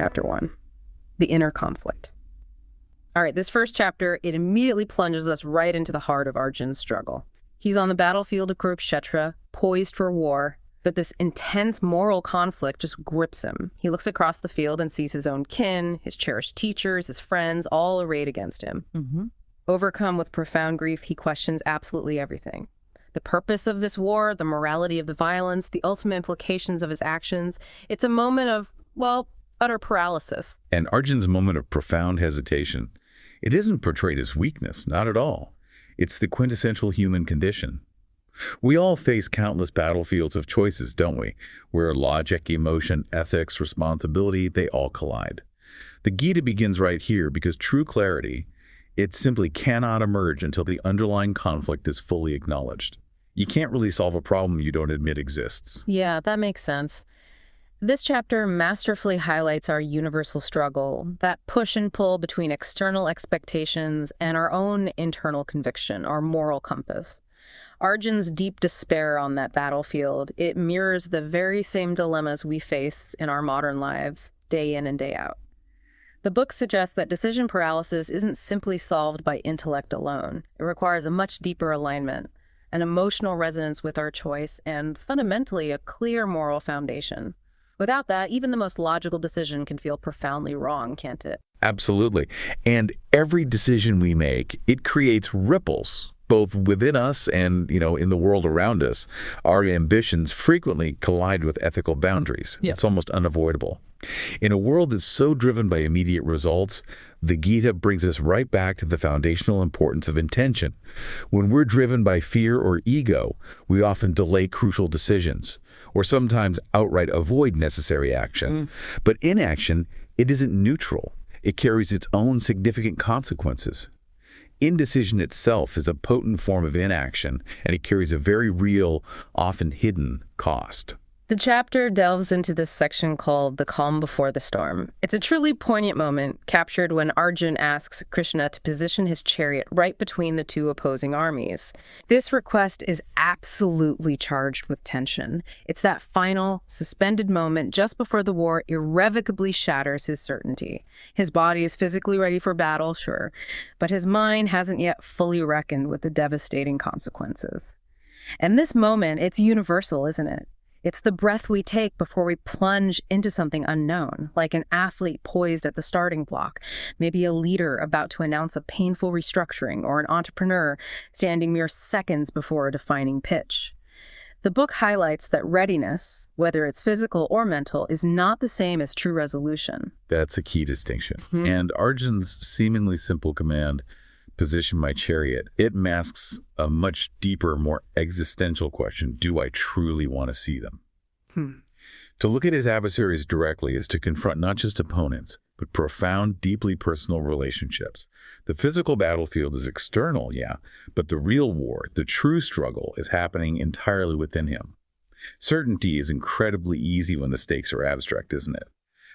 Chapter 1, The Inner Conflict. All right, this first chapter, it immediately plunges us right into the heart of Arjun's struggle. He's on the battlefield of Kurukshetra, poised for war, but this intense moral conflict just grips him. He looks across the field and sees his own kin, his cherished teachers, his friends, all arrayed against him. Overcome with profound grief, he questions absolutely everything. The purpose of this war, the morality of the violence, the ultimate implications of his actions. It's a moment of, well, utter paralysis. And Arjun's moment of profound hesitation, it isn't portrayed as weakness, not at all. It's the quintessential human condition. We all face countless battlefields of choices, don't we? Where logic, emotion, ethics, responsibility, they all collide. The Gita begins right here because true clarity, it simply cannot emerge until the underlying conflict is fully acknowledged. You can't really solve a problem you don't admit exists. Yeah, that makes sense. This chapter masterfully highlights our universal struggle, that push and pull between external expectations and our own internal conviction, our moral compass. Arjun's deep despair on that battlefield, it mirrors the very same dilemmas we face in our modern lives, day in and day out. The book suggests that decision paralysis isn't simply solved by intellect alone. It requires a much deeper alignment, an emotional resonance with our choice, and fundamentally a clear moral foundation. Without that, even the most logical decision can feel profoundly wrong, can't it? Absolutely. And every decision we make, it creates ripples, both within us and, in the world around us. Our ambitions frequently collide with ethical boundaries. Yeah. It's almost unavoidable. In a world that's so driven by immediate results, the Gita brings us right back to the foundational importance of intention. When we're driven by fear or ego, we often delay crucial decisions, or sometimes outright avoid necessary action. But inaction, it isn't neutral. It carries its own significant consequences. Indecision itself is a potent form of inaction, and it carries a very real, often hidden cost. The chapter delves into this section called The Calm Before the Storm. It's a truly poignant moment captured when Arjun asks Krishna to position his chariot right between the two opposing armies. This request is absolutely charged with tension. It's that final, suspended moment just before the war irrevocably shatters his certainty. His body is physically ready for battle, sure, but his mind hasn't yet fully reckoned with the devastating consequences. And this moment, it's universal, isn't it? It's the breath we take before we plunge into something unknown, like an athlete poised at the starting block, maybe a leader about to announce a painful restructuring, or an entrepreneur standing mere seconds before a defining pitch. The book highlights that readiness, whether it's physical or mental, is not the same as true resolution. That's a key distinction. And Arjun's seemingly simple command, position my chariot, it masks a much deeper, more existential question. Do I truly want to see them? To look at his adversaries directly is to confront not just opponents, but profound, deeply personal relationships. The physical battlefield is external, yeah, but the real war, the true struggle, is happening entirely within him. Certainty is incredibly easy when the stakes are abstract, isn't it?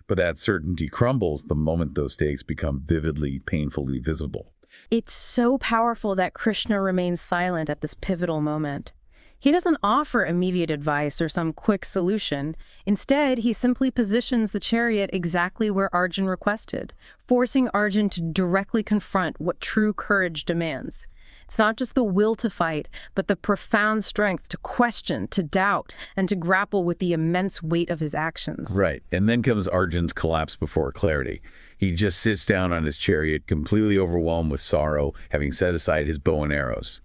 But that certainty crumbles the moment those stakes become vividly, painfully visible. It's so powerful that Krishna remains silent at this pivotal moment. He doesn't offer immediate advice or some quick solution. Instead, he simply positions the chariot exactly where Arjun requested, forcing Arjun to directly confront what true courage demands. It's not just the will to fight, but the profound strength to question, to doubt, and to grapple with the immense weight of his actions. Right. And then comes Arjun's collapse before clarity. He just sits down on his chariot, completely overwhelmed with sorrow, having set aside his bow and arrows.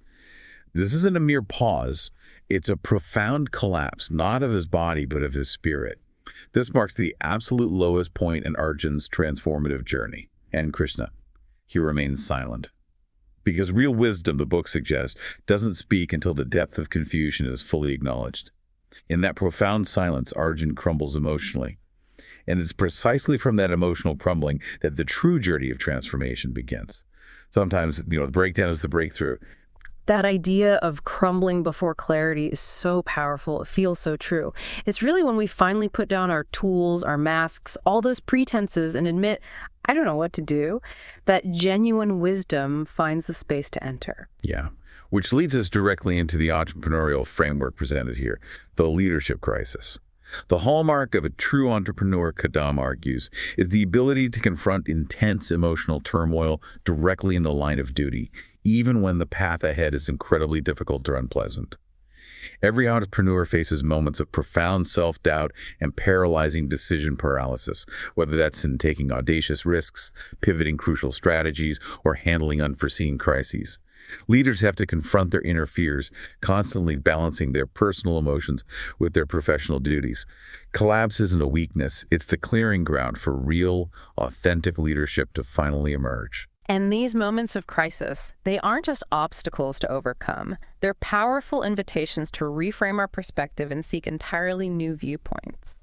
This isn't a mere pause. It's a profound collapse, not of his body, but of his spirit. This marks the absolute lowest point in Arjun's transformative journey. And Krishna, he remains silent. Because real wisdom, the book suggests, doesn't speak until the depth of confusion is fully acknowledged. In that profound silence, Arjun crumbles emotionally. And it's precisely from that emotional crumbling that the true journey of transformation begins. Sometimes, the breakdown is the breakthrough. That idea of crumbling before clarity is so powerful. It feels so true. It's really when we finally put down our tools, our masks, all those pretenses, and admit, I don't know what to do, that genuine wisdom finds the space to enter. Yeah, which leads us directly into the entrepreneurial framework presented here, the leadership crisis. The hallmark of a true entrepreneur, Kadam argues, is the ability to confront intense emotional turmoil directly in the line of duty, even when the path ahead is incredibly difficult or unpleasant. Every entrepreneur faces moments of profound self-doubt and paralyzing decision paralysis, whether that's in taking audacious risks, pivoting crucial strategies, or handling unforeseen crises. Leaders have to confront their inner fears, constantly balancing their personal emotions with their professional duties. Collapse isn't a weakness, it's the clearing ground for real, authentic leadership to finally emerge. And these moments of crisis, they aren't just obstacles to overcome. They're powerful invitations to reframe our perspective and seek entirely new viewpoints.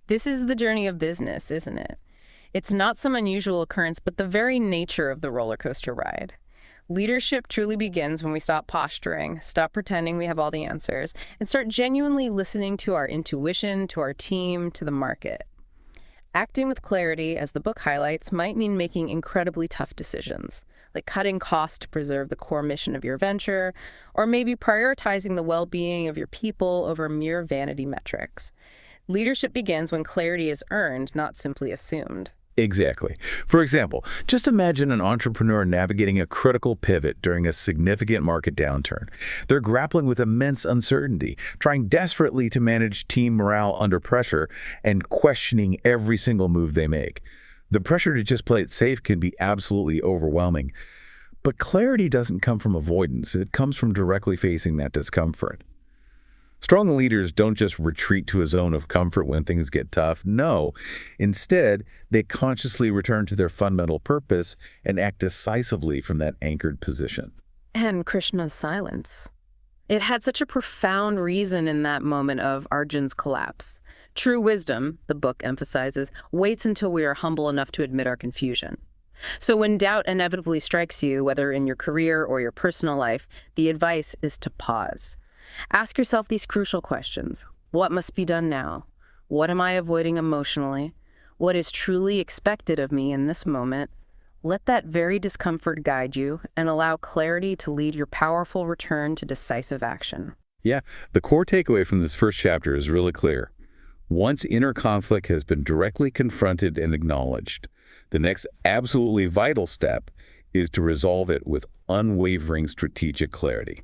This is the journey of business, isn't it? It's not some unusual occurrence, but the very nature of the roller coaster ride. Leadership truly begins when we stop posturing, stop pretending we have all the answers, and start genuinely listening to our intuition, to our team, to the market. Acting with clarity, as the book highlights, might mean making incredibly tough decisions, like cutting costs to preserve the core mission of your venture, or maybe prioritizing the well-being of your people over mere vanity metrics. Leadership begins when clarity is earned, not simply assumed. Exactly. For example, just imagine an entrepreneur navigating a critical pivot during a significant market downturn. They're grappling with immense uncertainty, trying desperately to manage team morale under pressure, and questioning every single move they make. The pressure to just play it safe can be absolutely overwhelming. But clarity doesn't come from avoidance. It comes from directly facing that discomfort. Strong leaders don't just retreat to a zone of comfort when things get tough. No. Instead, they consciously return to their fundamental purpose and act decisively from that anchored position. And Krishna's silence. It had such a profound reason in that moment of Arjun's collapse. True wisdom, the book emphasizes, waits until we are humble enough to admit our confusion. So when doubt inevitably strikes you, whether in your career or your personal life, the advice is to pause. Ask yourself these crucial questions. What must be done now? What am I avoiding emotionally? What is truly expected of me in this moment? Let that very discomfort guide you and allow clarity to lead your powerful return to decisive action. Yeah, the core takeaway from this first chapter is really clear. Once inner conflict has been directly confronted and acknowledged, the next absolutely vital step is to resolve it with unwavering strategic clarity.